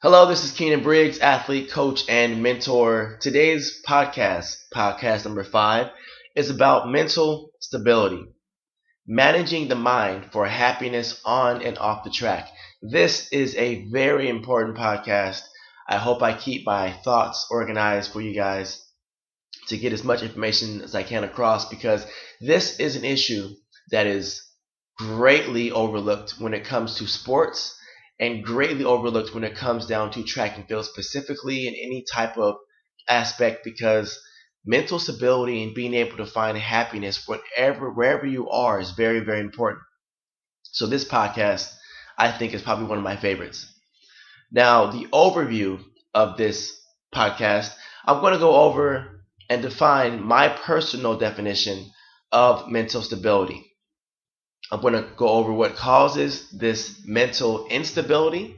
Hello, this is Keinan Briggs, athlete, coach, and mentor. Today's podcast number 5, is about mental stability, managing the mind for happiness on and off the track. This is a very important podcast. I hope I keep my thoughts organized for you guys to get as much information as I can across because this is an issue that is greatly overlooked when it comes to sports and greatly overlooked when it comes down to track and field specifically in any type of aspect because mental stability and being able to find happiness wherever you are is very, very important. So this podcast, I think, is probably one of my favorites. Now, the overview of this podcast, I'm going to go over and define my personal definition of mental stability. I'm going to go over what causes this mental instability.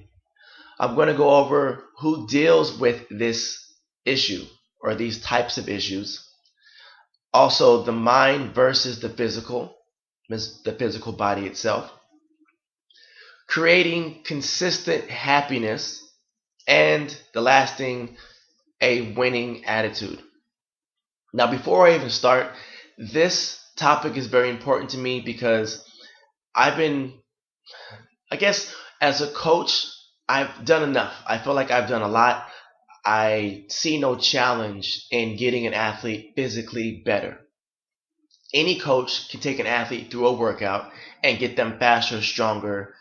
I'm going to go over who deals with this issue or these types of issues. Also, the mind versus the physical body itself. Creating consistent happiness. And the last thing, a winning attitude. Now, before I even start, this topic is very important to me because I guess, as a coach, I've done enough. I feel like I've done a lot. I see no challenge in getting an athlete physically better. Any coach can take an athlete through a workout and get them faster, stronger,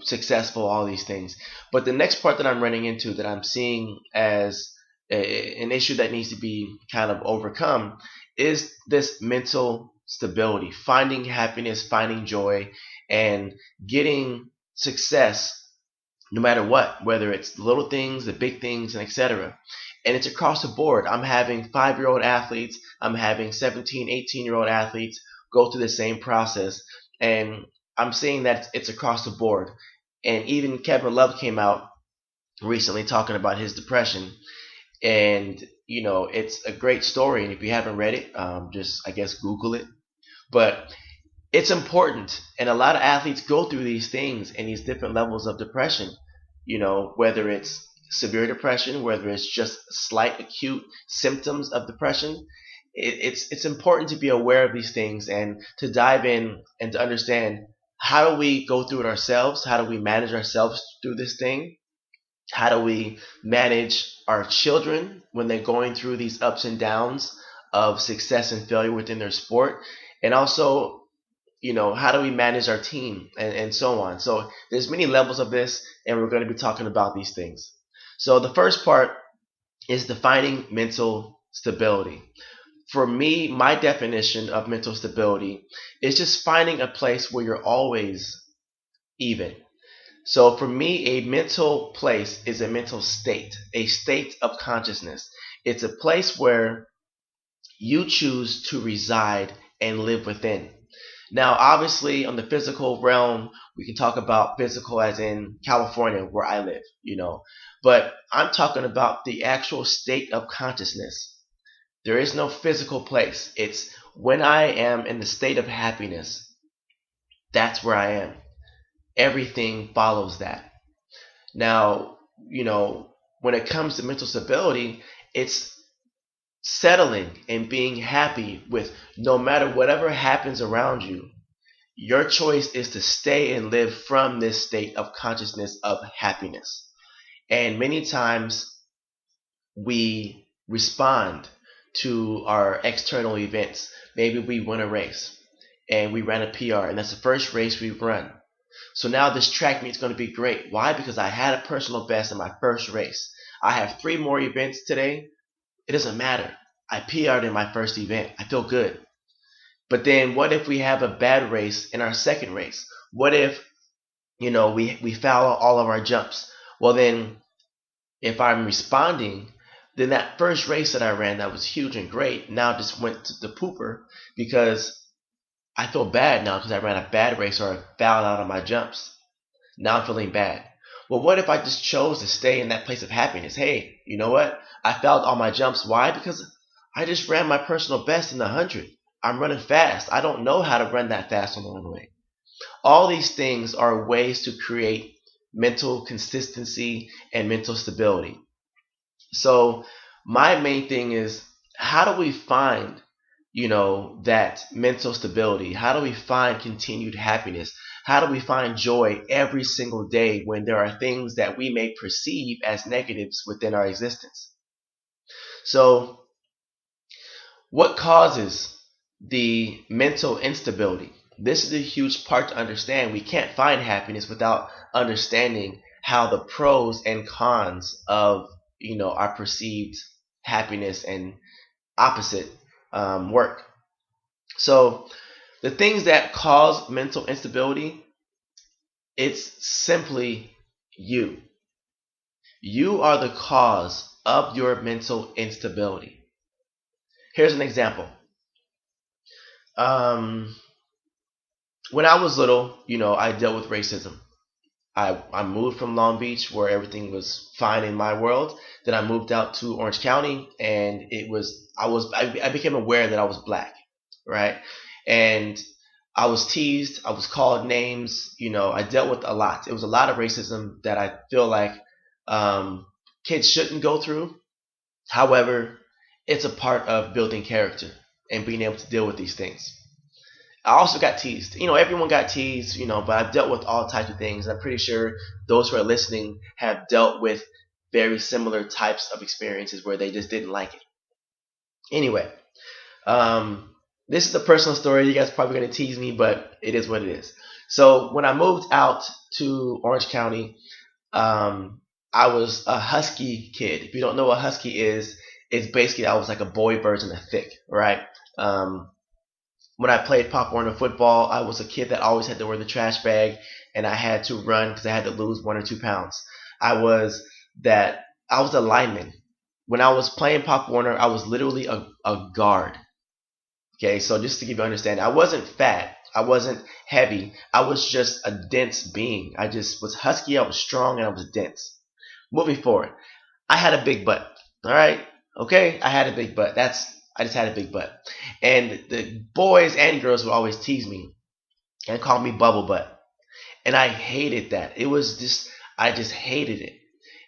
successful, all these things. But the next part that I'm running into that I'm seeing as an issue that needs to be kind of overcome is this mental stability, finding happiness, finding joy, and getting success no matter what, whether it's the little things, the big things, and etc. And it's across the board. I'm having 5-year-old athletes, I'm having 17, 18-year-old athletes go through the same process, and I'm seeing that it's across the board. And even Kevin Love came out recently talking about his depression. And, it's a great story. And if you haven't read it, just, I guess, Google it. But it's important. And a lot of athletes go through these things and these different levels of depression, whether it's severe depression, whether it's just slight acute symptoms of depression. It's important to be aware of these things and to dive in and to understand, how do we go through it ourselves? How do we manage ourselves through this thing? How do we manage our children when they're going through these ups and downs of success and failure within their sport? And also, how do we manage our team and so on? So there's many levels of this, and we're going to be talking about these things. So the first part is defining mental stability. For me, my definition of mental stability is just finding a place where you're always even. So for me, a mental place is a mental state, a state of consciousness. It's a place where you choose to reside and live within. Now, obviously, on the physical realm, we can talk about physical as in California, where I live, But I'm talking about the actual state of consciousness. There is no physical place. It's when I am in the state of happiness, that's where I am. Everything follows that. Now, when it comes to mental stability, it's settling and being happy with no matter whatever happens around you. Your choice is to stay and live from this state of consciousness of happiness. And many times we respond to our external events. Maybe we win a race and we ran a PR, and that's the first race we run. So now this track meet is going to be great. Why? Because I had a personal best in my first race. I have 3 more events today. It doesn't matter. I PR'd in my first event. I feel good. But then what if we have a bad race in our second race? What if, we foul all of our jumps? Well, then if I'm responding, then that first race that I ran that was huge and great now just went to the pooper because I feel bad now because I ran a bad race or I fouled out on my jumps. Now I'm feeling bad. Well, what if I just chose to stay in that place of happiness? Hey, you know what? I fouled all my jumps. Why? Because I just ran my personal best in the 100. I'm running fast. I don't know how to run that fast on the runway. All these things are ways to create mental consistency, and mental stability. So my main thing is, how do we find, that mental stability? How do we find continued happiness? How do we find joy every single day when there are things that we may perceive as negatives within our existence? So what causes the mental instability? This is a huge part to understand. We can't find happiness without understanding how the pros and cons of our perceived happiness and opposite work. So the things that cause mental instability, it's simply you. You are the cause of your mental instability. Here's an example. Um, when I was little, I dealt with racism. I moved from Long Beach where everything was fine in my world. Then I moved out to Orange County, and I became aware that I was black, right? And I was teased. I was called names. I dealt with a lot. It was a lot of racism that I feel like kids shouldn't go through. However, it's a part of building character and being able to deal with these things. I also got teased. Everyone got teased, but I've dealt with all types of things. I'm pretty sure those who are listening have dealt with very similar types of experiences where they just didn't like it. Anyway, this is a personal story. You guys are probably going to tease me, but it is what it is. So when I moved out to Orange County, I was a husky kid. If you don't know what husky is, it's basically I was like a boy version of thick, right? When I played Pop Warner football, I was a kid that always had to wear the trash bag, and I had to run because I had to lose 1 or 2 pounds. I was a lineman. When I was playing Pop Warner, I was literally a guard. Okay, so just to give you an understanding, I wasn't fat. I wasn't heavy. I was just a dense being. I just was husky. I was strong, and I was dense. Moving forward, I had a big butt. All right, okay, I had a big butt. I just had a big butt, and the boys and girls would always tease me and call me bubble butt, and I hated that. I just hated it.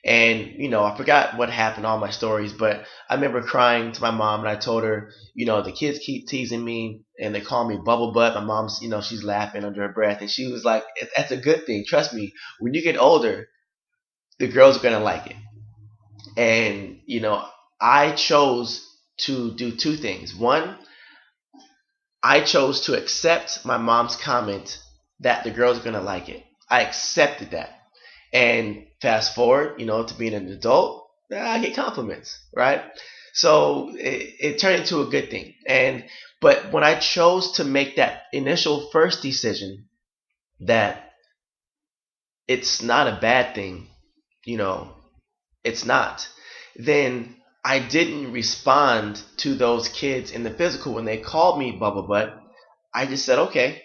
And I forgot what happened, all my stories, but I remember crying to my mom, and I told her, the kids keep teasing me and they call me bubble butt. My mom's, she's laughing under her breath, and she was like, "That's a good thing. Trust me. When you get older, the girls are gonna like it." And I chose to do two things. One, I chose to accept my mom's comment that the girls are gonna like it. I accepted that. And fast forward, to being an adult, I get compliments, right? So it turned into a good thing. But when I chose to make that initial first decision that it's not a bad thing, it's not, then I didn't respond to those kids in the physical when they called me bubble butt. I just said, okay.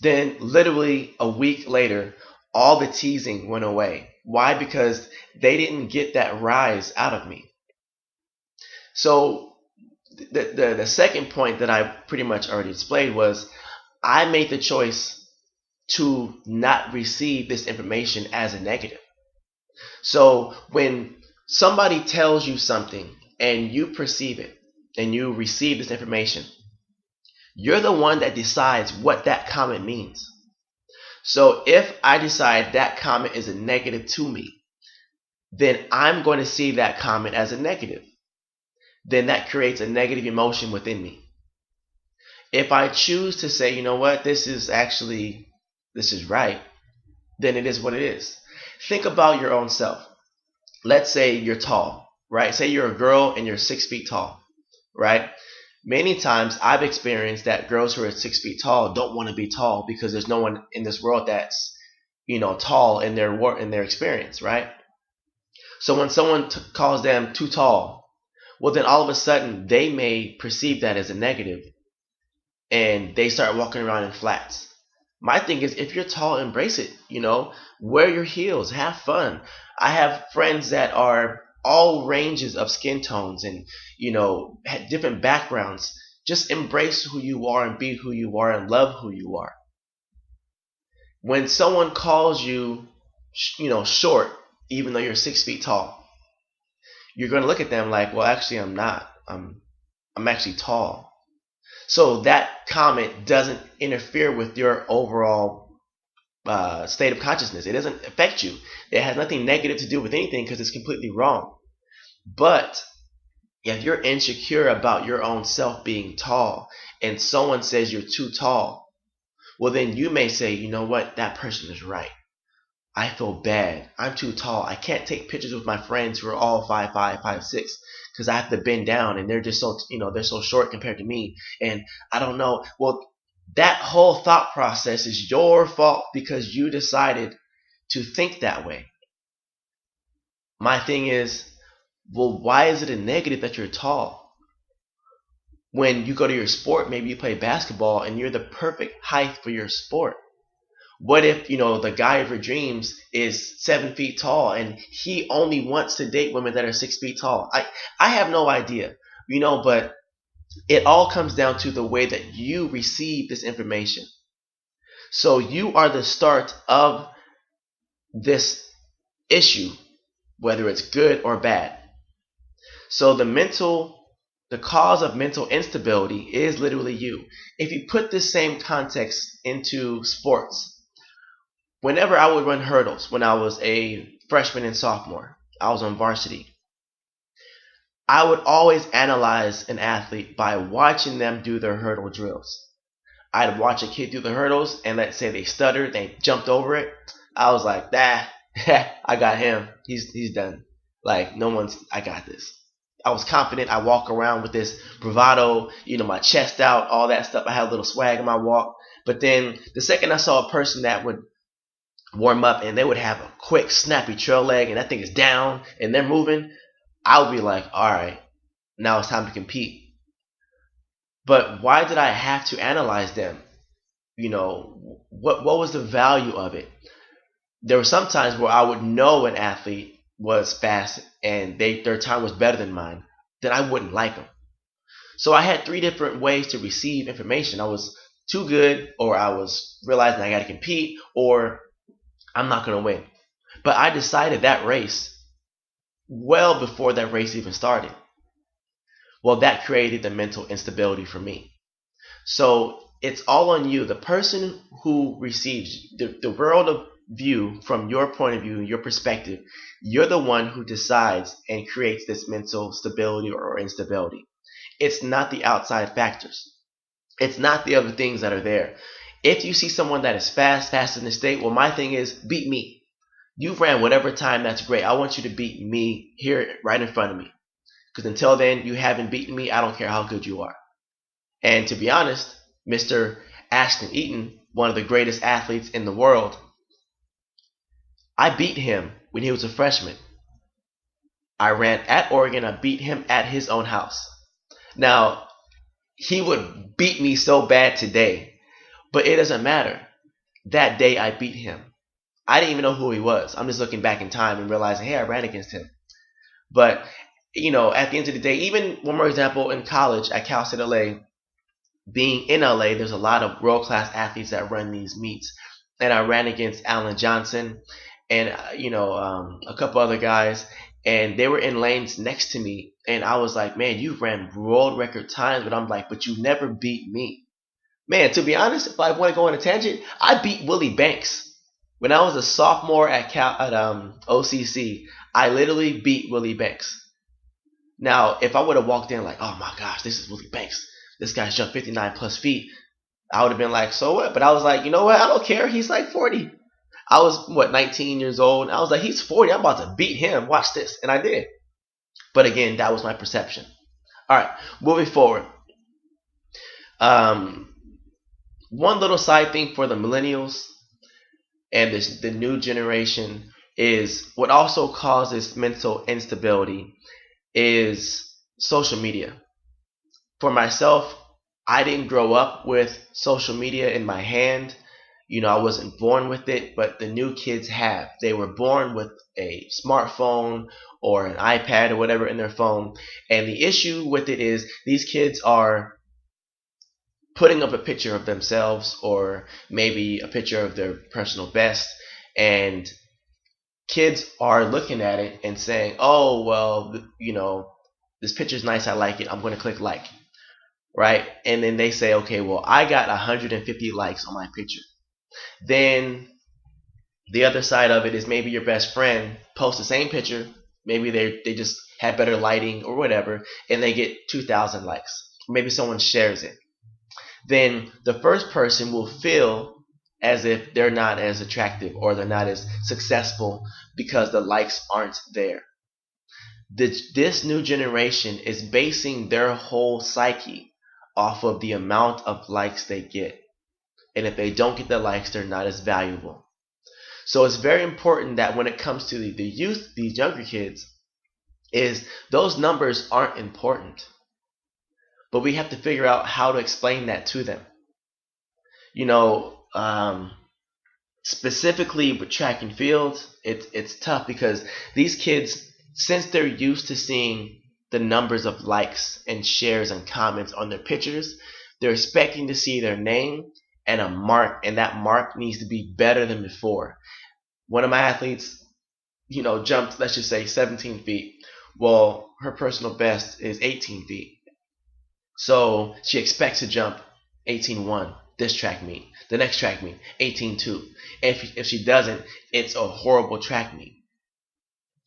Then literally a week later, all the teasing went away. Why? Because they didn't get that rise out of me. So the second point that I pretty much already displayed was I made the choice to not receive this information as a negative. So when somebody tells you something and you perceive it and you receive this information, you're the one that decides what that comment means. So if I decide that comment is a negative to me, then I'm going to see that comment as a negative. Then that creates a negative emotion within me. If I choose to say, you know what, this is right, then it is what it is. Think about your own self. Let's say you're tall, right? Say you're a girl and you're 6 feet tall, right? Many times I've experienced that girls who are 6 feet tall don't want to be tall because there's no one in this world that's, tall in their experience, right? So when someone calls them too tall, well, then all of a sudden they may perceive that as a negative, and they start walking around in flats. My thing is, if you're tall, embrace it. Wear your heels, have fun. I have friends that are all ranges of skin tones and had different backgrounds. Just embrace who you are and be who you are and love who you are. When someone calls you, short, even though you're 6 feet tall, you're going to look at them like, well, actually, I'm not. I'm actually tall. So that comment doesn't interfere with your overall state of consciousness. It doesn't affect you. It has nothing negative to do with anything because it's completely wrong. But if you're insecure about your own self being tall and someone says you're too tall, well, then you may say, you know what, that person is right. I feel bad. I'm too tall. I can't take pictures with my friends who are all 5'5", 5'6", because I have to bend down and they're just so, they're so short compared to me. And I don't know. Well, that whole thought process is your fault because you decided to think that way. My thing is, well, why is it a negative that you're tall? When you go to your sport, maybe you play basketball and you're the perfect height for your sport. What if, the guy of your dreams is 7 feet tall and he only wants to date women that are 6 feet tall? I have no idea, but it all comes down to the way that you receive this information. So you are the start of this issue, whether it's good or bad. So the cause of mental instability is literally you. If you put this same context into sports, whenever I would run hurdles when I was a freshman and sophomore, I was on varsity. I would always analyze an athlete by watching them do their hurdle drills. I'd watch a kid do the hurdles and let's say they stuttered, they jumped over it. I was like, I got him. He's done. Like, I got this. I was confident. I walk around with this bravado, my chest out, all that stuff. I had a little swag in my walk. But then the second I saw a person that would warm up and they would have a quick snappy trail leg and that thing is down and they're moving, I would be like, all right, now it's time to compete. But why did I have to analyze them? What was the value of it? There were some times where I would know an athlete was fast and their time was better than mine, then I wouldn't like them. So I had 3 different ways to receive information. I was too good, or I was realizing I got to compete, or I'm not going to win. But I decided that race well before that race even started. Well, that created the mental instability for me. So it's all on you. The person who receives the world of view from your point of view, your perspective, you're the one who decides and creates this mental stability or instability. It's not the outside factors. It's not the other things that are there. If you see someone that is fast in the state, well, my thing is beat me. You've ran whatever time, that's great. I want you to beat me here right in front of me. Because until then, you haven't beaten me. I don't care how good you are. And to be honest, Mr. Ashton Eaton, one of the greatest athletes in the world, I beat him when he was a freshman. I ran at Oregon. I beat him at his own house. Now, he would beat me so bad today, but it doesn't matter. That day I beat him. I didn't even know who he was. I'm just looking back in time and realizing, hey, I ran against him. But, at the end of the day, even one more example, in college at Cal State LA, being in LA, there's a lot of world-class athletes that run these meets. And I ran against Alan Johnson and, a couple other guys. And they were in lanes next to me. And I was like, man, you've ran world record times. But I'm like, but you never beat me. Man, to be honest, if I want to go on a tangent, I beat Willie Banks. When I was a sophomore at OCC, I literally beat Willie Banks. Now, if I would have walked in like, oh my gosh, this is Willie Banks. This guy's jumped 59 plus feet. I would have been like, so what? But I was like, you know what? I don't care. He's like 40. I was, 19 years old. I was like, he's 40. I'm about to beat him. Watch this. And I did. But again, that was my perception. All right, moving forward. One little side thing for the millennials and the new generation is what also causes mental instability is social media. For myself, I didn't grow up with social media in my hand. I wasn't born with it, but the new kids have. They were born with a smartphone or an iPad or whatever in their phone. And the issue with it is these kids are putting up a picture of themselves or maybe a picture of their personal best, and kids are looking at it and saying, "Oh, well, this picture's nice. I like it. I'm going to click like." Right? And then they say, "Okay, well, I got 150 likes on my picture." Then the other side of it is maybe your best friend posts the same picture. Maybe they just had better lighting or whatever, and they get 2,000 likes. Maybe someone shares it. Then the first person will feel as if they're not as attractive or they're not as successful because the likes aren't there. This new generation is basing their whole psyche off of the amount of likes they get. And if they don't get the likes, they're not as valuable. So it's very important that when it comes to the youth, these younger kids, is those numbers aren't important. But we have to figure out how to explain that to them. You know, specifically with track and field, it's tough because these kids, since they're used to seeing the numbers of likes and shares and comments on their pictures, they're expecting to see their name and a mark, and that mark needs to be better than before. One of my athletes, jumped, let's just say 17 feet. Well, her personal best is 18 feet. So she expects to jump 18.1 this track meet. The next track meet, 18.2. If she doesn't, it's a horrible track meet.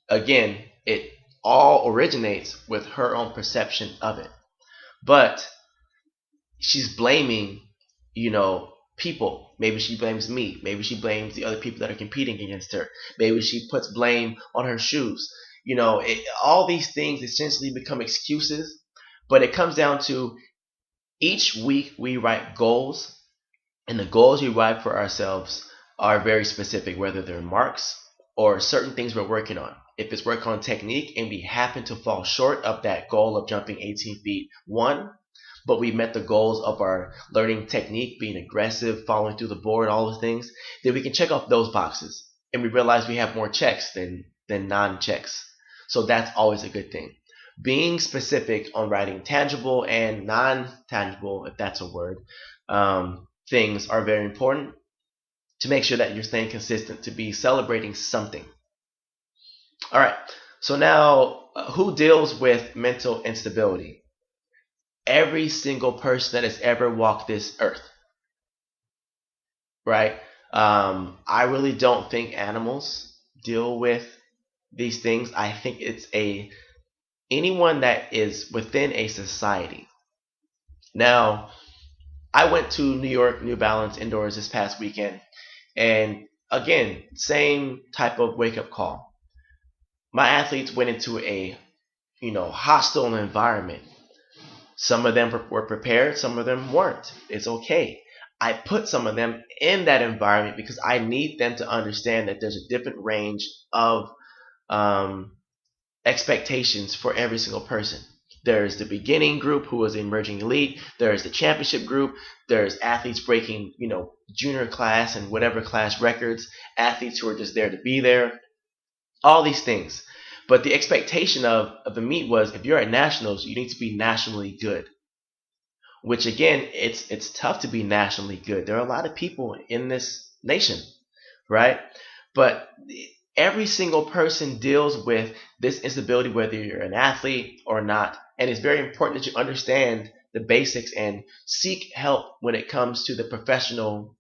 Again, it all originates with her own perception of it. But she's blaming, people. Maybe she blames me. Maybe she blames the other people that are competing against her. Maybe she puts blame on her shoes. All these things essentially become excuses, but it comes down to each week we write goals, and the goals we write for ourselves are very specific, whether they're marks or certain things we're working on. If it's work on technique and we happen to fall short of that goal of jumping 18 feet 1, but we met the goals of our learning technique, being aggressive, following through the board, all those things, then we can check off those boxes. And we realize we have more checks than non-checks. So that's always a good thing. Being specific on writing tangible and non-tangible, if that's a word, things are very important to make sure that you're staying consistent, to be celebrating something. All right. So now, who deals with mental instability? Every single person that has ever walked this earth, right? I really don't think animals deal with these things. I think it's anyone that is within a society. Now, I went to New York, New Balance indoors this past weekend, and again, same type of wake-up call. My athletes went into a hostile environment. Some of them were prepared, some of them weren't. It's okay. I put some of them in that environment because I need them to understand that there's a different range of expectations for every single person. There's the beginning group who was the emerging elite. There's the championship group. There's athletes breaking, junior class and whatever class records. Athletes who are just there to be there. All these things. But the expectation of the meet was, if you're at nationals, you need to be nationally good. Which again, it's tough to be nationally good. There are a lot of people in this nation, right? But every single person deals with this instability, whether you're an athlete or not. And it's very important that you understand the basics and seek help when it comes to the professional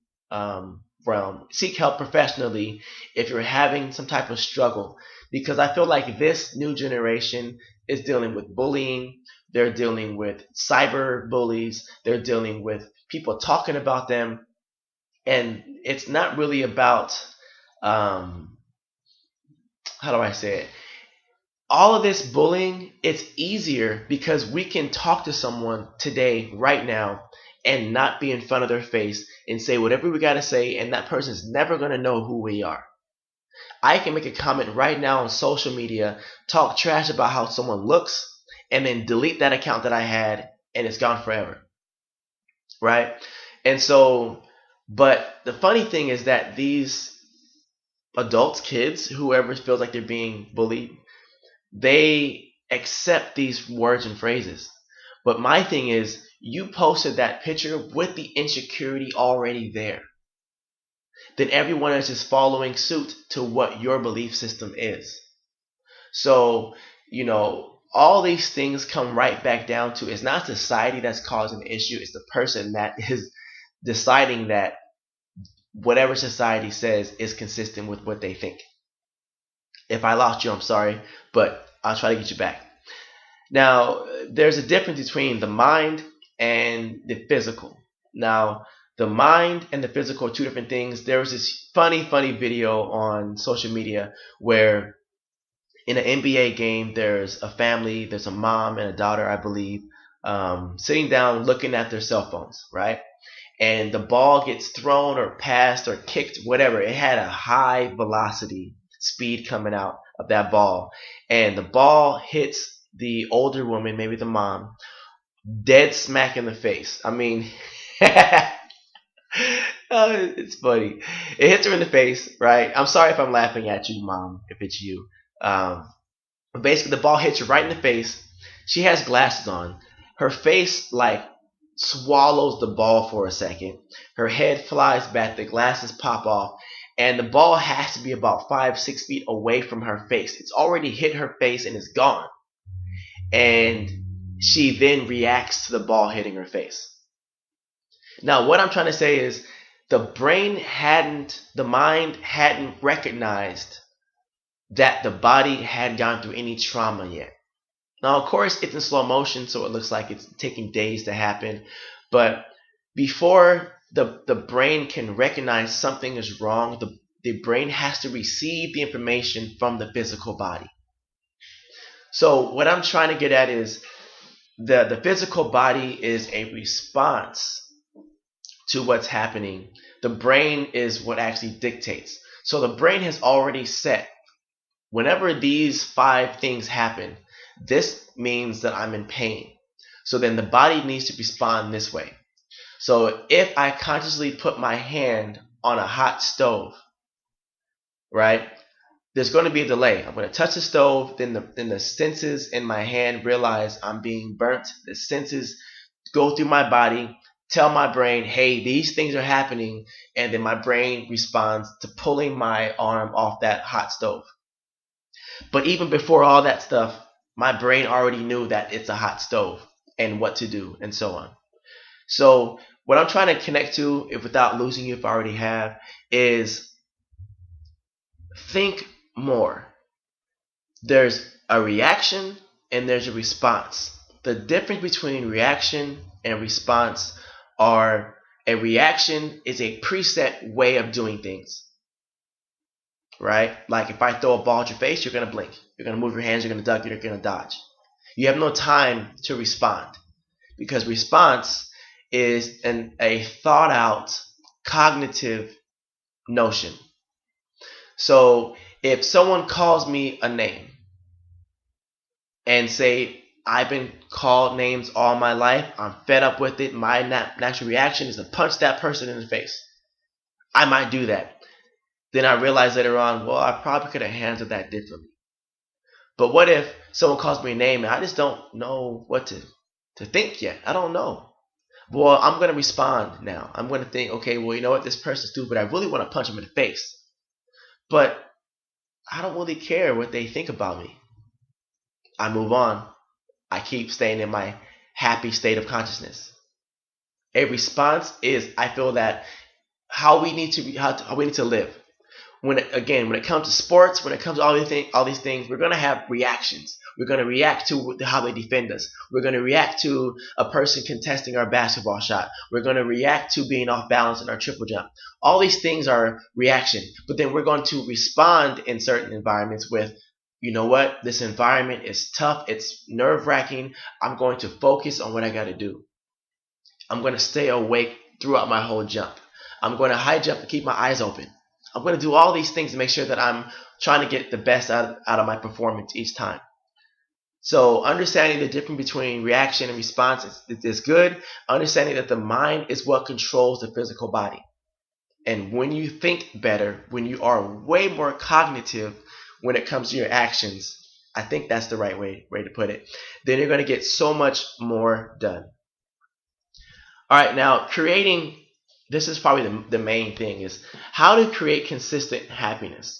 realm. Seek help professionally if you're having some type of struggle. Because I feel like this new generation is dealing with bullying. They're dealing with cyber bullies. They're dealing with people talking about them. And it's not really about, how do I say it? All of this bullying, it's easier because we can talk to someone today, right now, and not be in front of their face and say whatever we got to say, and that person's never going to know who we are. I can make a comment right now on social media, talk trash about how someone looks, and then delete that account that I had, and it's gone forever. Right? And so, but the funny thing is that these adults, kids, whoever feels like they're being bullied, they accept these words and phrases. But my thing is, you posted that picture with the insecurity already there. Then everyone is just following suit to what your belief system is. So, all these things come right back down to, it's not society that's causing the issue, it's the person that is deciding that whatever society says is consistent with what they think. If I lost you, I'm sorry, but I'll try to get you back. Now, there's a difference between the mind and the physical. Now, the mind and the physical are two different things. There was this funny video on social media where in an NBA game, there's a family, there's a mom and a daughter, I believe, sitting down looking at their cell phones, right? And the ball gets thrown or passed or kicked, whatever. It had a high velocity speed coming out of that ball. And the ball hits the older woman, maybe the mom, dead smack in the face. I mean, it's funny. It hits her in the face, right? I'm sorry if I'm laughing at you, mom, if it's you. Basically, the ball hits her right in the face. She has glasses on. Her face, swallows the ball for a second. Her head flies back. The glasses pop off. And the ball has to be about 5-6 feet away from her face. It's already hit her face and is gone. And she then reacts to the ball hitting her face. Now, what I'm trying to say is the mind hadn't recognized that the body had gone through any trauma yet. Now, of course, it's in slow motion, so it looks like it's taking days to happen. But before the brain can recognize something is wrong, the brain has to receive the information from the physical body. So what I'm trying to get at is the physical body is a response to what's happening. The brain is what actually dictates. So the brain has already set, whenever these 5 things happen, this means that I'm in pain. So then the body needs to respond this way. So if I consciously put my hand on a hot stove, right, there's going to be a delay. I'm going to touch the stove, then the senses in my hand realize I'm being burnt. The senses go through my body, tell my brain, hey, these things are happening, and then my brain responds to pulling my arm off that hot stove. But even before all that stuff, my brain already knew that it's a hot stove and what to do and so on. So what I'm trying to connect to, if without losing you if I already have, is think more. There's a reaction and there's a response. The difference between reaction and response are a reaction is a preset way of doing things. Right? Like if I throw a ball at your face, you're going to blink. You're going to move your hands, you're going to duck, you're going to dodge. You have no time to respond because response is a thought out cognitive notion. So if someone calls me a name and say, I've been called names all my life, I'm fed up with it, my natural reaction is to punch that person in the face. I might do that. Then I realize later on, well, I probably could have handled that differently. But what if someone calls me a name and I just don't know what to think yet? I don't know. Well, I'm going to respond now. I'm going to think, okay, well, you know what? This person's stupid. I really want to punch him in the face. But I don't really care what they think about me. I move on. I keep staying in my happy state of consciousness. A response is, I feel that how we need to live. When it comes to sports, when it comes to all these things, we're going to have reactions. We're going to react to how they defend us. We're going to react to a person contesting our basketball shot. We're going to react to being off balance in our triple jump. All these things are reaction. But then we're going to respond in certain environments with, you know what? This environment is tough. It's nerve-wracking. I'm going to focus on what I got to do. I'm going to stay awake throughout my whole jump. I'm going to high jump and keep my eyes open. I'm going to do all these things to make sure that I'm trying to get the best out of my performance each time. So understanding the difference between reaction and response is good. Understanding that the mind is what controls the physical body. And when you think better, when you are way more cognitive when it comes to your actions, I think that's the right way to put it, then you're going to get so much more done. All right, now creating, this is probably the main thing, is how to create consistent happiness.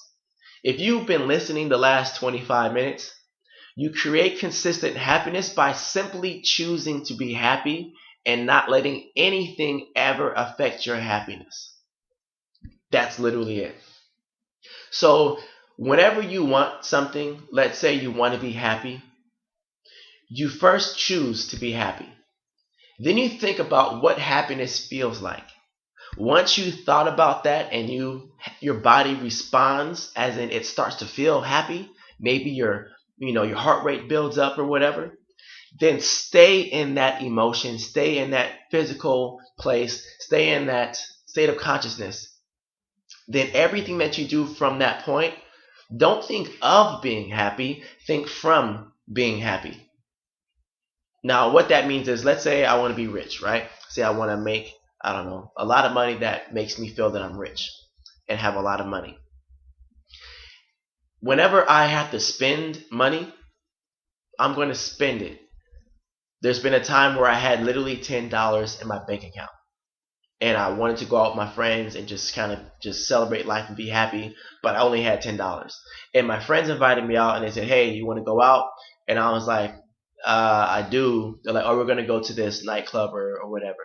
If you've been listening the last 25 minutes, you create consistent happiness by simply choosing to be happy and not letting anything ever affect your happiness. That's literally it. So, whenever you want something, let's say you want to be happy, you first choose to be happy. Then you think about what happiness feels like. Once you thought about that and your body responds, as in it starts to feel happy, maybe your heart rate builds up or whatever, then stay in that emotion, stay in that physical place, stay in that state of consciousness. Then everything that you do from that point, don't think of being happy, think from being happy. Now, what that means is, let's say I want to be rich, right? Say I want to make, I don't know, a lot of money that makes me feel that I'm rich and have a lot of money. Whenever I have to spend money, I'm going to spend it. There's been a time where I had literally $10 in my bank account, and I wanted to go out with my friends and just kind of just celebrate life and be happy, but I only had $10. And my friends invited me out and they said, hey, you want to go out? And I was like, I do. They're like, oh, we're going to go to this nightclub or whatever.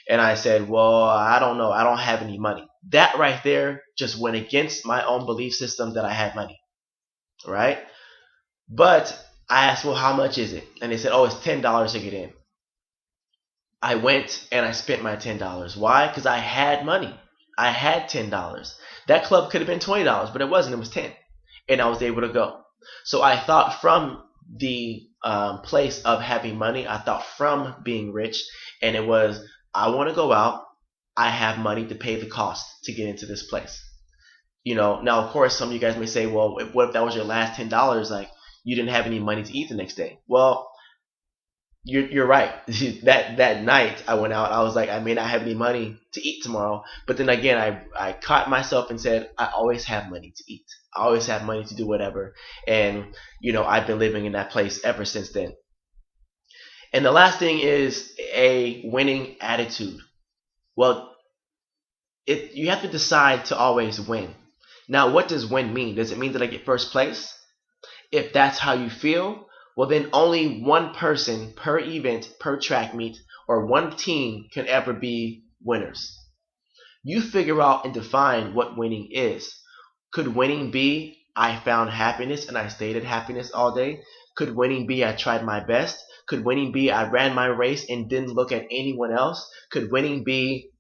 And I said, well, I don't know. I don't have any money. That right there just went against my own belief system that I had money, right? But I asked, well, how much is it? And they said, oh, it's $10 to get in. I went and I spent my $10. Why? Because I had money. I had $10. That club could have been $20, but it wasn't. It was $10. And I was able to go. So I thought from the place of having money. I thought from being rich. And it was, I want to go out. I have money to pay the cost to get into this place. Now, of course, some of you guys may say, well, what if that was your last $10? Like, you didn't have any money to eat the next day. Well, you're right. that night I went out, I was like, I may not have any money to eat tomorrow. But then again, I caught myself and said, I always have money to eat. I always have money to do whatever. And, I've been living in that place ever since then. And the last thing is a winning attitude. Well, you have to decide to always win. Now, what does win mean? Does it mean that I get first place? If that's how you feel, well, then only one person per event, per track meet, or one team can ever be winners. You figure out and define what winning is. Could winning be I found happiness and I stayed at happiness all day? Could winning be I tried my best? Could winning be I ran my race and didn't look at anyone else? Could winning be,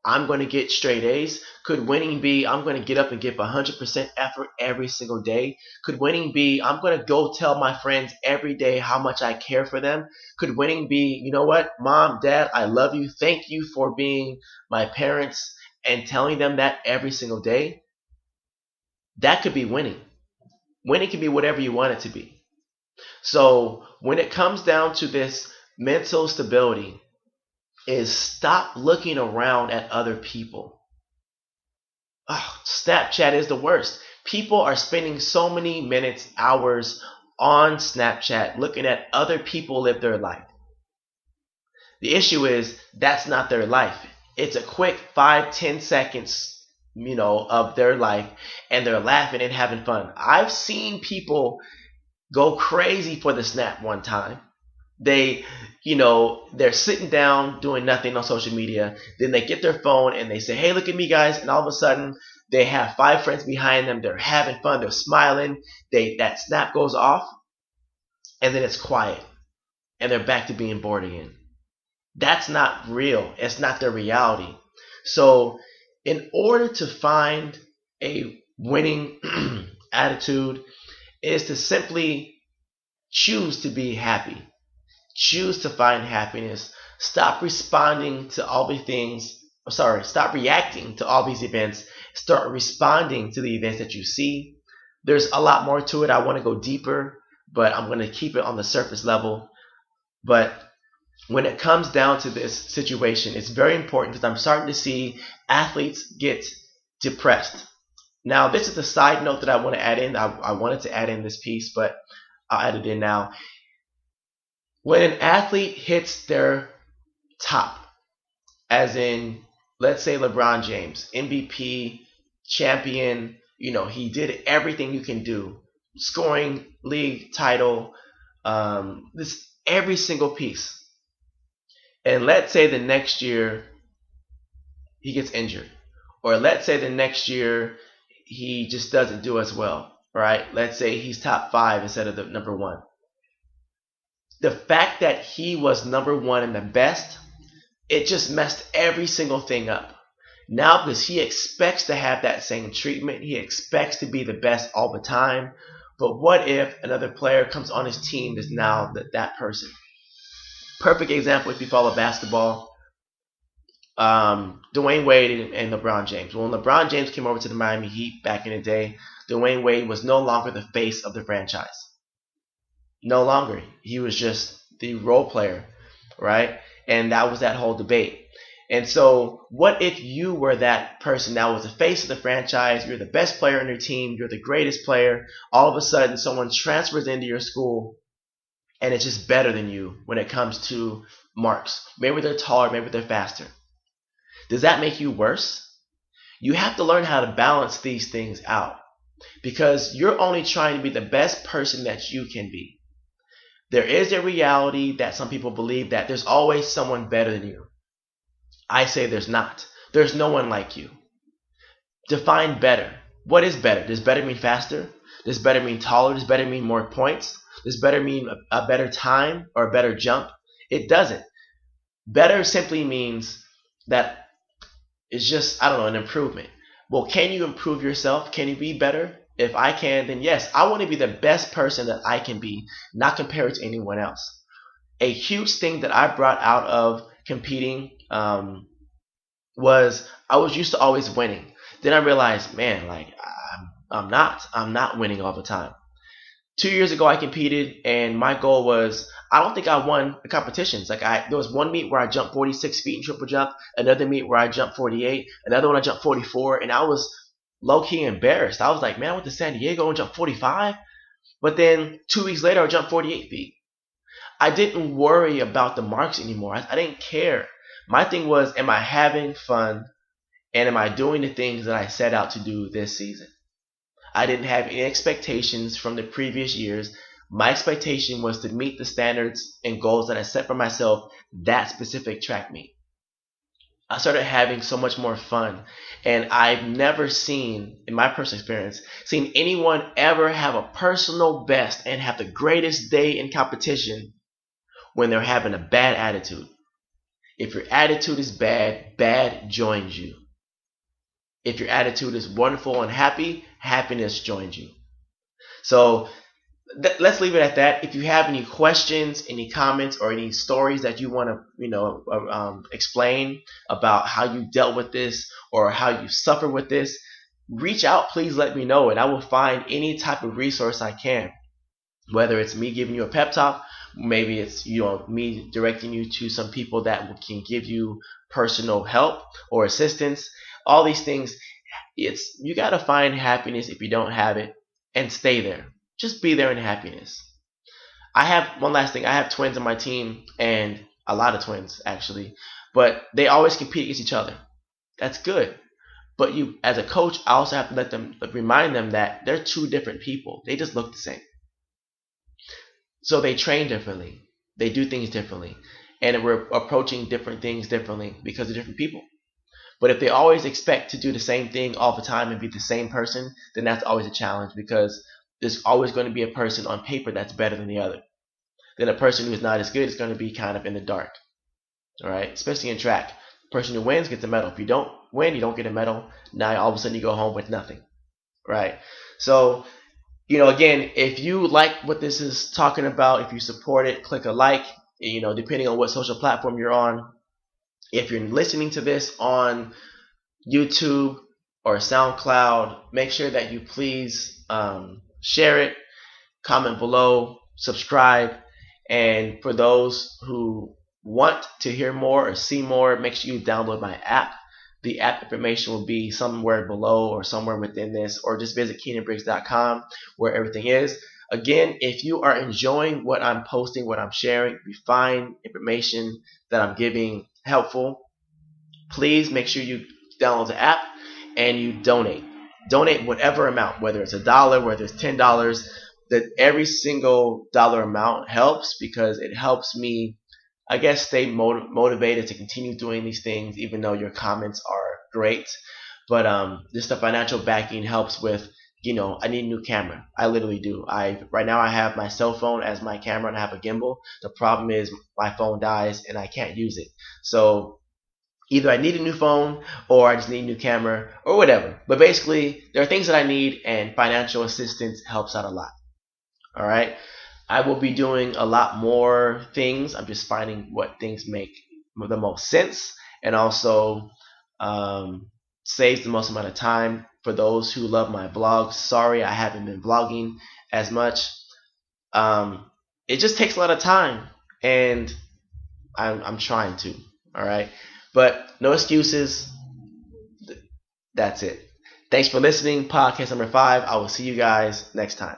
I'm going to get straight A's? Could winning be I'm going to get up and give 100% effort every single day? Could winning be I'm going to go tell my friends every day how much I care for them? Could winning be, you know what, Mom, Dad, I love you. Thank you for being my parents, and telling them that every single day? That could be winning. Winning can be whatever you want it to be. So when it comes down to this mental stability, is stop looking around at other people. Snapchat is the worst. People are spending so many minutes, hours on Snapchat looking at other people live their life. The issue is that's not their life. It's a quick 5-10 seconds, of their life, and they're laughing and having fun. I've seen people go crazy for the snap one time. They're sitting down doing nothing on social media. Then they get their phone and they say, hey, look at me, guys. And all of a sudden, they have 5 friends behind them. They're having fun. They're smiling. That snap goes off, and then it's quiet. And they're back to being bored again. That's not real. It's not their reality. So in order to find a winning attitude is to simply choose to be happy. Choose to find happiness. Stop responding to all these things. Stop reacting to all these events. Start responding to the events that you see. There's a lot more to it. I want to go deeper, but I'm going to keep it on the surface level. But when it comes down to this situation, it's very important because I'm starting to see athletes get depressed. Now, this is the side note that I want to add in. I wanted to add in this piece, but I'll add it in now. When an athlete hits their top, as in, let's say LeBron James, MVP, champion, he did everything you can do, scoring, league title, this every single piece. And let's say the next year he gets injured, or let's say the next year he just doesn't do as well, right? Let's say he's top 5 instead of the number 1. The fact that he was number 1 and the best, it just messed every single thing up. Now, because he expects to have that same treatment, he expects to be the best all the time. But what if another player comes on his team that's now that person? Perfect example if you follow basketball. Dwayne Wade and LeBron James. When LeBron James came over to the Miami Heat back in the day, Dwayne Wade was no longer the face of the franchise. No longer. He was just the role player, right? And that was that whole debate. And so what if you were that person that was the face of the franchise, you're the best player on your team, you're the greatest player, all of a sudden someone transfers into your school and it's just better than you when it comes to marks. Maybe they're taller, maybe they're faster. Does that make you worse? You have to learn how to balance these things out, because you're only trying to be the best person that you can be. There is a reality that some people believe that there's always someone better than you. I say there's not. There's no one like you. Define better. What is better? Does better mean faster? Does better mean taller? Does better mean more points? Does better mean a better time or a better jump? It doesn't. Better simply means that it's just, an improvement. Well, can you improve yourself? Can you be better? If I can, then yes, I want to be the best person that I can be, not compare it to anyone else. A huge thing that I brought out of competing was I was used to always winning. Then I realized, man, like I'm not winning all the time. 2 years ago I competed and my goal was, I don't think I won the competitions. There was one meet where I jumped 46 feet in triple jump, another meet where I jumped 48, another one I jumped 44, and I was low-key embarrassed. I was like, man, I went to San Diego and jumped 45, but then 2 weeks later I jumped 48 feet. I didn't worry about the marks anymore. I didn't care. My thing was, am I having fun, and am I doing the things that I set out to do this season? I didn't have any expectations from the previous years. My expectation was to meet the standards and goals that I set for myself that specific track meet. I started having so much more fun, and I've never seen, in my personal experience, seen anyone ever have a personal best and have the greatest day in competition when they're having a bad attitude. If your attitude is bad, bad joins you. If your attitude is wonderful and happy, happiness joins you. So let's leave it at that. If you have any questions, any comments, or any stories that you want to, explain about how you dealt with this or how you suffer with this, reach out. Please let me know, and I will find any type of resource I can. Whether it's me giving you a pep talk, maybe it's me directing you to some people that can give you personal help or assistance. All these things, you got to find happiness if you don't have it, and stay there. Just be there in happiness. I have one last thing. I have twins on my team, and a lot of twins actually, but they always compete against each other. That's good. But you, as a coach, I also have to remind them that they're two different people. They just look the same. So they train differently. They do things differently. And we're approaching different things differently because of different people. But if they always expect to do the same thing all the time and be the same person, then that's always a challenge, because there's always going to be a person on paper that's better than the other. Then a person who's not as good is going to be kind of in the dark. All right? Especially in track. The person who wins gets a medal. If you don't win, you don't get a medal. Now all of a sudden you go home with nothing. Right? So, again, if you like what this is talking about, if you support it, click a like, depending on what social platform you're on. If you're listening to this on YouTube or SoundCloud, make sure that you please share it, comment below, subscribe. And for those who want to hear more or see more, make sure you download my app. The app information will be somewhere below or somewhere within this, or just visit KeinanBriggs.com where everything is. Again, if you are enjoying what I'm posting, what I'm sharing, if you find information that I'm giving helpful, please make sure you download the app and you donate. Donate whatever amount, whether it's $1, whether it's $10. That every single dollar amount helps because it helps me, I guess, stay motivated to continue doing these things, even though your comments are great. But just the financial backing helps with, I need a new camera. I literally do. Right now I have my cell phone as my camera and I have a gimbal. The problem is my phone dies and I can't use it. So either I need a new phone or I just need a new camera or whatever. But basically, there are things that I need, and financial assistance helps out a lot. All right. I will be doing a lot more things. I'm just finding what things make the most sense and also saves the most amount of time. For those who love my blog, sorry I haven't been vlogging as much. It just takes a lot of time, and I'm trying to. All right. But no excuses. That's it. Thanks for listening. Podcast number 5. I will see you guys next time.